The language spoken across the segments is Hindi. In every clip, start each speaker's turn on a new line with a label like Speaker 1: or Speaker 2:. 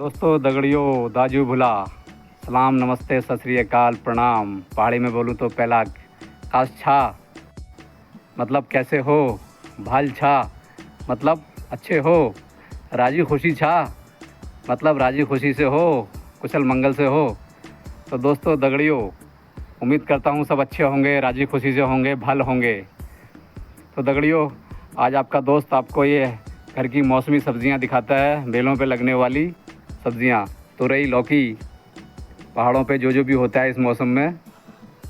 Speaker 1: दोस्तों दगड़ियों दाजू भुला सलाम नमस्ते सत श्री अकाल प्रणाम। पहाड़ी में बोलूँ तो पहला काश छा मतलब कैसे हो, भाल छा मतलब अच्छे हो, राजी खुशी छा मतलब राजी खुशी से हो, कुशल मंगल से हो। तो दोस्तों दगड़ियों उम्मीद करता हूँ सब अच्छे होंगे, राजी खुशी से होंगे, भल होंगे। तो दगड़ियों आज आपका दोस्त आपको ये घर की मौसमी सब्जियां दिखाता है, बेलों पे लगने वाली सब्जियां, तुरई, लौकी, पहाड़ों पे जो भी होता है इस मौसम में।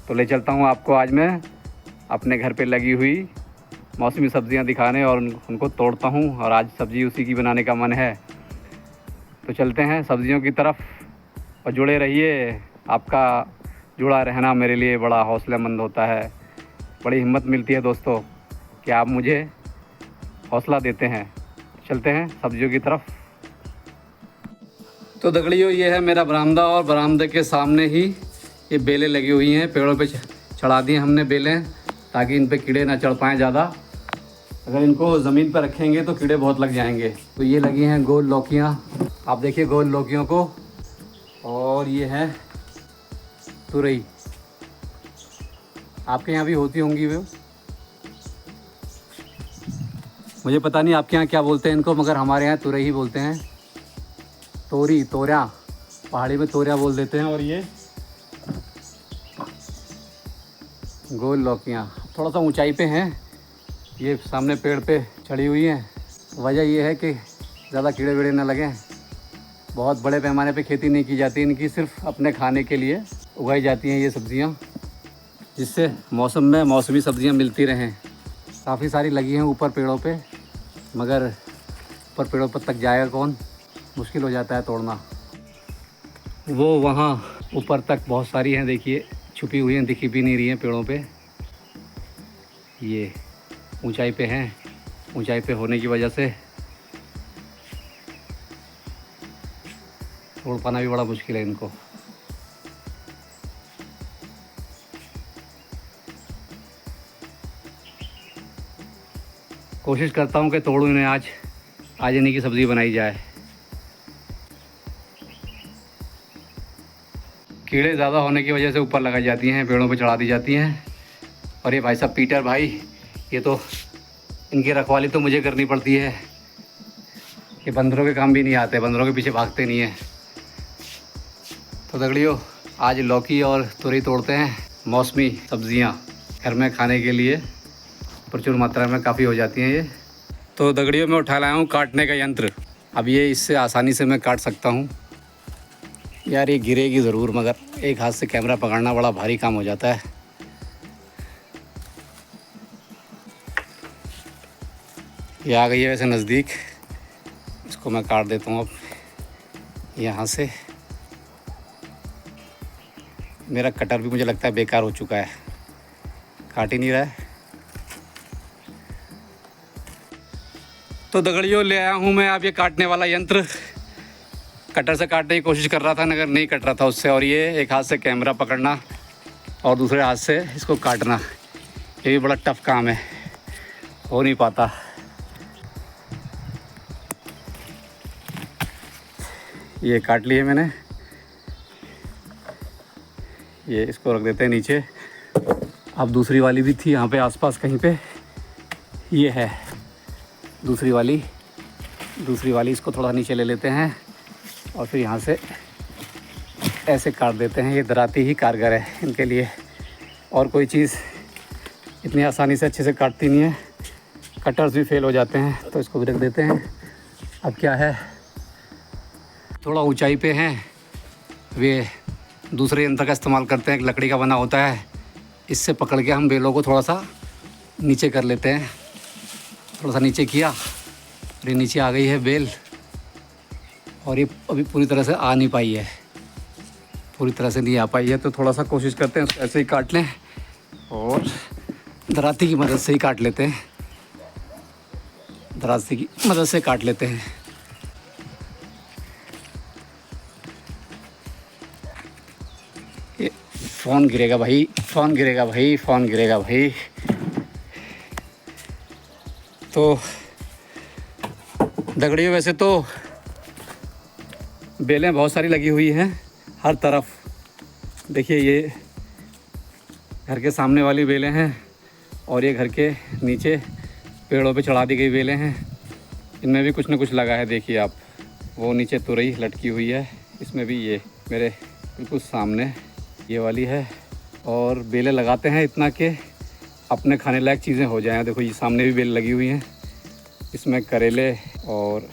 Speaker 1: तो ले चलता हूं आपको आज मैं अपने घर पे लगी हुई मौसमी सब्जियां दिखाने और उनको तोड़ता हूं, और आज सब्ज़ी उसी की बनाने का मन है। तो चलते हैं सब्जियों की तरफ और जुड़े रहिए। आपका जुड़ा रहना मेरे लिए बड़ा हौसलेमंद होता है, बड़ी हिम्मत मिलती है दोस्तों कि आप मुझे हौसला देते हैं। चलते हैं सब्जियों की तरफ। तो दगड़ियों ये है मेरा बरामदा, और बरामदे के सामने ही ये बेलें लगी हुई हैं। पेड़ों पे चढ़ा दी हमने बेलें ताकि इन पे कीड़े ना चढ़ पाएँ ज़्यादा। अगर इनको ज़मीन पर रखेंगे तो कीड़े बहुत लग जाएंगे। तो ये लगी हैं गोल लौकियाँ, आप देखिए गोल लौकियों को। और ये है तुरई, आपके यहाँ भी होती होंगी वो, मुझे पता नहीं आपके यहाँ क्या बोलते हैं इनको, मगर हमारे यहाँ तुरई ही बोलते हैं। तोरी, तोरिया, पहाड़ी में तोरिया बोल देते हैं। और ये गोल लौकियाँ थोड़ा सा ऊंचाई पे हैं, ये सामने पेड़ पे चढ़ी हुई हैं। वजह ये है कि ज़्यादा कीड़े वीड़े ना लगें। बहुत बड़े पैमाने पे खेती नहीं की जाती इनकी, सिर्फ अपने खाने के लिए उगाई जाती हैं ये सब्ज़ियाँ, जिससे मौसम में मौसमी सब्ज़ियाँ मिलती रहें। काफ़ी सारी लगी हैं ऊपर पेड़ों पे, मगर ऊपर पेड़ों पर तक जाएगा कौन, मुश्किल हो जाता है तोड़ना। वो वहाँ ऊपर तक बहुत सारी हैं, देखिए छुपी हुई हैं, दिखी भी नहीं रही हैं पेड़ों पे। ये ऊंचाई पे हैं, ऊंचाई पे होने की वजह से तोड़ पाना भी बड़ा मुश्किल है इनको। कोशिश करता हूँ कि तोड़ूँ इन्हें आज इन्हीं की सब्ज़ी बनाई जाए। कीड़े ज़्यादा होने की वजह से ऊपर लगाई जाती हैं, पेड़ों पे चढ़ा दी जाती हैं। और ये भाई साहब पीटर भाई, ये तो इनकी रखवाली तो मुझे करनी पड़ती है, ये बंदरों के काम भी नहीं आते, बंदरों के पीछे भागते नहीं हैं। तो दगड़ियों आज लौकी और तुरई तोड़ते हैं, मौसमी सब्ज़ियाँ घर में खाने के लिए प्रचुर मात्रा में काफ़ी हो जाती हैं ये। तो दगड़ियों मैं उठा लाया हूँ काटने का यंत्र। अब ये इससे आसानी से मैं काट सकता हूँ। यार ये गिरेगी ज़रूर, मगर एक हाथ से कैमरा पकड़ना बड़ा भारी काम हो जाता है। ये आ गई है वैसे नज़दीक, इसको मैं काट देता हूँ अब यहाँ से। मेरा कटर भी मुझे लगता है बेकार हो चुका है, काट ही नहीं रहा है। तो दगड़ियों ले आया हूँ मैं अब ये काटने वाला यंत्र। कटर से काटने की कोशिश कर रहा था मगर नहीं कट रहा था उससे। और ये एक हाथ से कैमरा पकड़ना और दूसरे हाथ से इसको काटना, ये भी बड़ा टफ काम है, हो नहीं पाता। ये काट लिए मैंने, ये इसको रख देते हैं नीचे। अब दूसरी वाली भी थी यहाँ पे आसपास कहीं पे, ये है दूसरी वाली, इसको थोड़ा नीचे ले लेते हैं और फिर यहाँ से ऐसे काट देते हैं। ये दराती ही कारगर है इनके लिए, और कोई चीज़ इतनी आसानी से अच्छे से काटती नहीं है, कटर्स भी फेल हो जाते हैं। तो इसको भी रख देते हैं। अब क्या है, थोड़ा ऊंचाई पे हैं, वे दूसरे यंत्र का इस्तेमाल करते हैं, एक लकड़ी का बना होता है, इससे पकड़ के हम बेलों को थोड़ा सा नीचे कर लेते हैं। थोड़ा सा नीचे किया और ये नीचे आ गई है बेल, और ये अभी पूरी तरह से आ नहीं पाई है, पूरी तरह से नहीं आ पाई है। तो थोड़ा सा कोशिश करते हैं ऐसे ही काट लें, और दराती की मदद से ही काट लेते हैं, दराती की मदद से काट लेते हैं। ये फ़ोन गिरेगा भाई, फ़ोन गिरेगा भाई, फ़ोन गिरेगा भाई। तो दगड़ियों वैसे तो बेलें बहुत सारी लगी हुई हैं हर तरफ। देखिए ये घर के सामने वाली बेलें हैं और ये घर के नीचे पेड़ों पे चढ़ा दी गई बेलें हैं। इनमें भी कुछ न कुछ लगा है। देखिए आप, वो नीचे तुरई लटकी हुई है, इसमें भी ये मेरे बिल्कुल सामने ये वाली है। और बेलें लगाते हैं इतना कि अपने खाने लायक चीज़ें हो जाएं। देखो ये सामने भी बेल लगी हुई हैं, इसमें करेले। और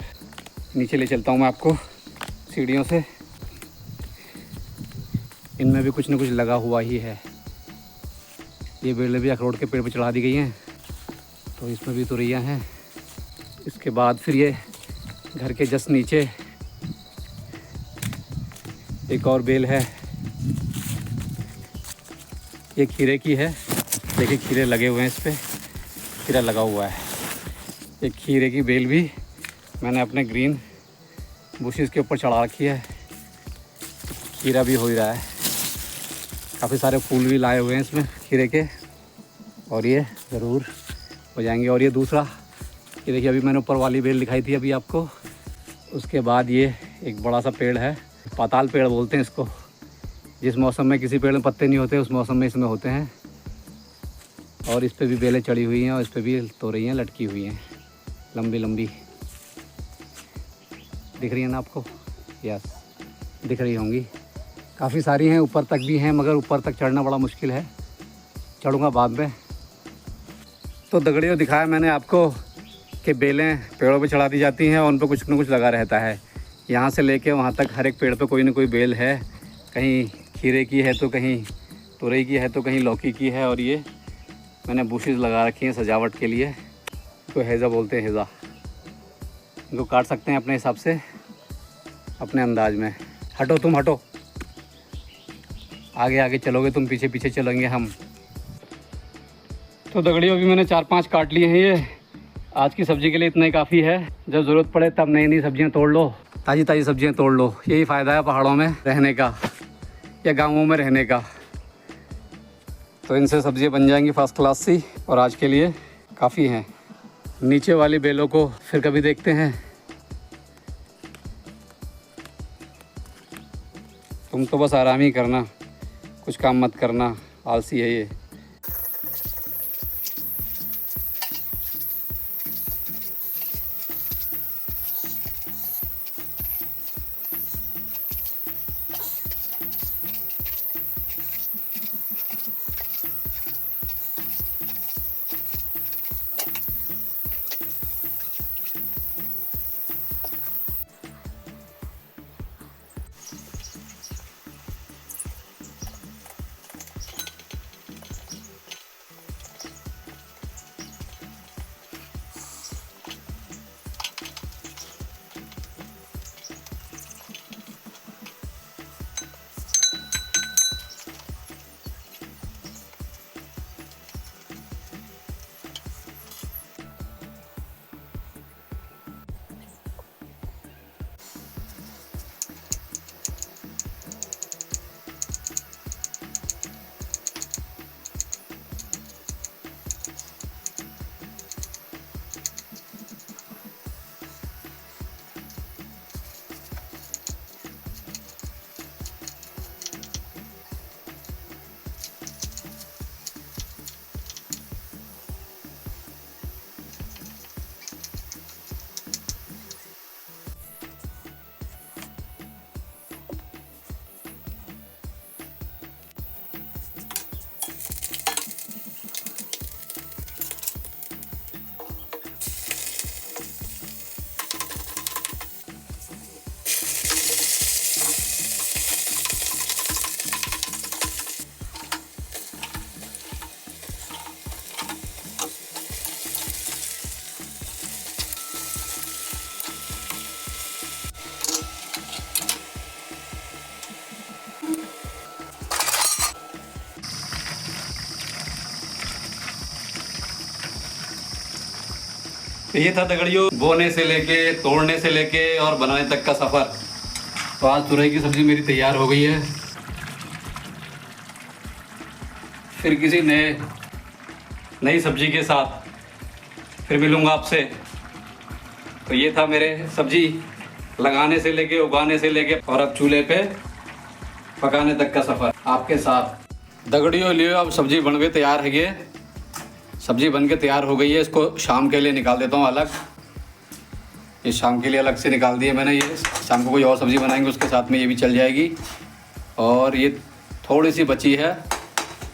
Speaker 1: नीचे ले चलता हूँ मैं आपको सीढ़ियों से। इनमें भी कुछ न कुछ लगा हुआ ही है। ये बेलें भी अखरोट के पेड़ पर चढ़ा दी गई हैं, तो इसमें भी तुरैयाँ हैं। इसके बाद फिर ये घर के जस्ट नीचे एक और बेल है, ये खीरे की है। देखिए खीरे लगे हुए हैं, इस पर खीरा लगा हुआ है। एक खीरे की बेल भी मैंने अपने ग्रीन बुशेस के ऊपर चढ़ा रखी है। खीरा भी हो ही रहा है, काफ़ी सारे फूल भी लाए हुए हैं इसमें खीरे के, और ये ज़रूर हो जाएंगे। और ये दूसरा, ये देखिए अभी मैंने ऊपर वाली बेल दिखाई थी अभी आपको। उसके बाद ये एक बड़ा सा पेड़ है, पाताल पेड़ बोलते हैं इसको। जिस मौसम में किसी पेड़ में पत्ते नहीं होते, उस मौसम में इसमें होते हैं। और इस पर भी बेलें चढ़ी हुई हैं और इस पर भी तोरइयाँ लटकी हुई हैं, लंबी लंबी। दिख रही है ना आपको? यस, दिख रही होंगी। काफ़ी सारी हैं, ऊपर तक भी हैं, मगर ऊपर तक चढ़ना बड़ा मुश्किल है। चढ़ूँगा बाद में। तो दगड़ियों, दिखाया मैंने आपको कि बेलें पेड़ों पे चढ़ा दी जाती हैं और उन पर कुछ न कुछ लगा रहता है। यहाँ से लेके वहाँ तक हर एक पेड़ पे कोई न कोई बेल है। कहीं खीरे की है तो कहीं तुरई की है तो कहीं लौकी की है। और ये मैंने बुशेस लगा रखी हैं सजावट के लिए, तो हेज़ा बोलते हैं, हेज़ा। इनको काट सकते हैं अपने हिसाब से, अपने अंदाज में। हटो तुम, हटो, आगे आगे चलोगे तुम, पीछे पीछे चलेंगे हम। तो दगड़ियों, अभी मैंने 4-5 काट लिए हैं। ये आज की सब्ज़ी के लिए इतना ही काफ़ी है। जब ज़रूरत पड़े तब नई नई सब्जियां तोड़ लो, ताज़ी ताज़ी सब्जियां तोड़ लो। यही फ़ायदा है पहाड़ों में रहने का या गाँवों में रहने का। तो इनसे सब्जियां बन जाएंगी फर्स्ट क्लास सी, और आज के लिए काफ़ी हैं। नीचे वाली बेलों को फिर कभी देखते हैं। तुम तो बस आराम ही करना, कुछ काम मत करना, आलसी है ये। तो ये था दगड़ियों बोने से लेके, तोड़ने से लेके और बनाने तक का सफ़र। तो आज तुरई की सब्ज़ी मेरी तैयार हो गई है। फिर किसी नई सब्ज़ी के साथ फिर मिलूँगा आपसे। तो ये था मेरे सब्ज़ी लगाने से लेके उगाने से लेके और अब चूल्हे पे पकाने तक का सफ़र आपके साथ। दगड़ियों लियो, अब सब्जी बन के तैयार है। ये सब्जी बन के तैयार हो गई है। इसको शाम के लिए निकाल देता हूँ अलग। ये शाम के लिए अलग से निकाल दिए मैंने। ये शाम को कोई और सब्ज़ी बनाएंगे उसके साथ में ये भी चल जाएगी। और ये थोड़ी सी बची है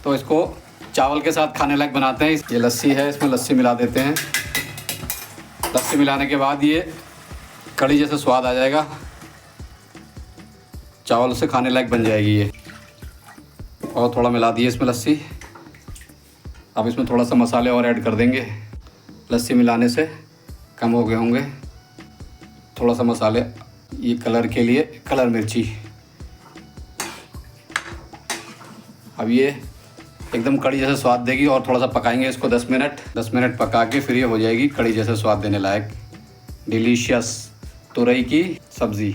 Speaker 1: तो इसको चावल के साथ खाने लायक बनाते हैं। ये लस्सी है, इसमें लस्सी मिला देते हैं। लस्सी मिलाने के बाद ये कढ़ी जैसा स्वाद आ जाएगा, चावल से खाने लायक बन जाएगी ये। और थोड़ा मिला दिए इसमें लस्सी। अब इसमें थोड़ा सा मसाले और ऐड कर देंगे। लस्सी मिलाने से कम हो गए होंगे थोड़ा सा मसाले, ये कलर के लिए कलर मिर्ची। अब ये एकदम कढ़ी जैसा स्वाद देगी। और थोड़ा सा पकाएंगे इसको 10 मिनट पका के फिर ये हो जाएगी कढ़ी जैसा स्वाद देने लायक डिलीशियस तुरई की सब्ज़ी।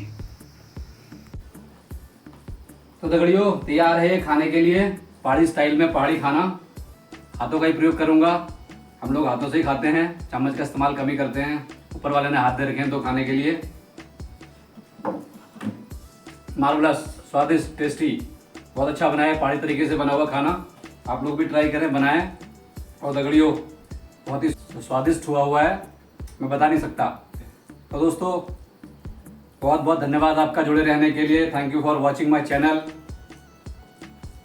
Speaker 1: तो दगड़ियों तैयार है खाने के लिए पहाड़ी स्टाइल में पहाड़ी खाना। हाथों का ही प्रयोग करूँगा। हम लोग हाथों से ही खाते हैं, चम्मच का इस्तेमाल कम ही करते हैं। ऊपर वाले ने हाथ दे रखे हैं तो खाने के लिए मार्वलस, स्वादिष्ट, टेस्टी, बहुत अच्छा बना है। पहाड़ी तरीके से बना हुआ खाना आप लोग भी ट्राई करें, बनाएं। और दगड़ियों बहुत ही स्वादिष्ट हुआ है, मैं बता नहीं सकता। तो दोस्तों बहुत बहुत धन्यवाद आपका जुड़े रहने के लिए। Thank you for watching my channel.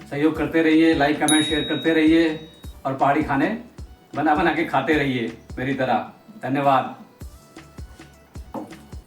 Speaker 1: सहयोग करते रहिए, लाइक कमेंट शेयर करते रहिए और पहाड़ी खाने बना के खाते रहिए मेरी तरह। धन्यवाद।